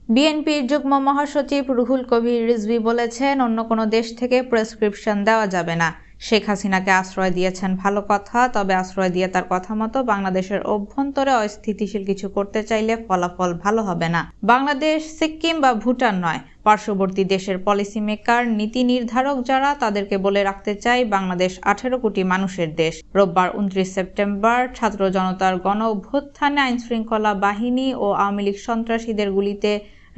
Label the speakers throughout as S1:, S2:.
S1: বিএনপির যুগ্ম মহাসচিব রুহুল কবির রিজভী বলেছেন, অন্য কোনো দেশ থেকে প্রেসক্রিপশন দেওয়া যাবে না। শেখ হাসিনাকে আশ্রয় দিয়েছেন ভালো কথা, তবে আশ্রয় দিয়ে তার কথা মতো বাংলাদেশের অভ্যন্তরে অস্থিতিশীল কিছু করতে চাইলে ফলাফল ভালো হবে না। বাংলাদেশ সিক্কিম বা ভুটান নয়, পার্শ্ববর্তী দেশের পলিসি মেকার, নীতি নির্ধারক যারা, তাদেরকে বলে রাখতে চাই, বাংলাদেশ 18 কোটি মানুষের দেশ। রোববার 29 সেপ্টেম্বর ছাত্র জনতার গণ অভ্যুত্থানে আইনশৃঙ্খলা বাহিনী ও আওয়ামী লীগ সন্ত্রাসীদের গুলিতে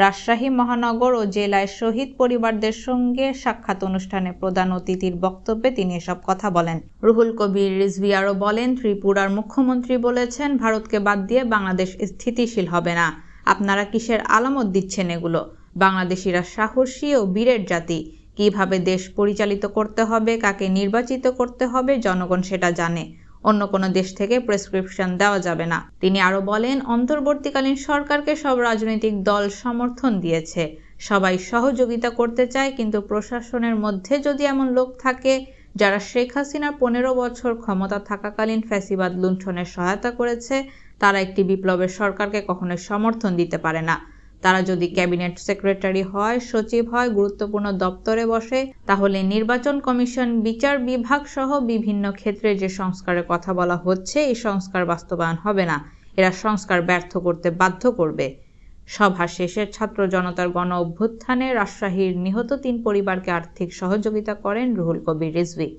S1: রাজশাহী মহানগর ও জেলায় শহীদ পরিবারদের সঙ্গে সাক্ষাৎ অনুষ্ঠানে প্রধান অতিথির বক্তব্যে তিনি এসব কথা বলেন। রুহুল কবির রিজভী আরও বলেন, ত্রিপুরার মুখ্যমন্ত্রী বলেছেন, ভারতকে বাদ দিয়ে বাংলাদেশ স্থিতিশীল হবে না। আপনারা কিসের আলামত দিচ্ছেন এগুলো? বাংলাদেশিরা সাহসী ও বীরের জাতি। কিভাবে দেশ পরিচালিত করতে হবে, কাকে নির্বাচিত করতে হবে, জনগণ সেটা জানে। অন্য কোনো দেশ থেকে প্রেসক্রিপশন দেওয়া যাবে না। তিনি আরও বলেন, অন্তর্বর্তীকালীন সরকারকে সব রাজনৈতিক দল সমর্থন দিয়েছে, সবাই সহযোগিতা করতে চায়, কিন্তু প্রশাসনের মধ্যে যদি এমন লোক থাকে যারা শেখ হাসিনার 15 বছর ক্ষমতা থাকাকালীন ফ্যাসিবাদ লুণ্ঠনের সহায়তা করেছে, তারা একটি বিপ্লবের সরকারকে কখনোই সমর্থন দিতে পারে না। তারা যদি ক্যাবিনেট সেক্রেটারি হয়, সচিব হয়, গুরুত্বপূর্ণ দপ্তরে বসে, তাহলে নির্বাচন কমিশন, বিচার বিভাগ সহ বিভিন্ন ক্ষেত্রে যে সংস্কারের কথা বলা হচ্ছে, এই সংস্কার বাস্তবায়ন হবে না। এরা সংস্কার ব্যর্থ করতে বাধ্য করবে। সভা শেষে ছাত্র জনতার গণ অভ্যুত্থানে রাজশাহীর নিহত 3 পরিবারকে আর্থিক সহযোগিতা করেন রুহুল কবির রিজভী।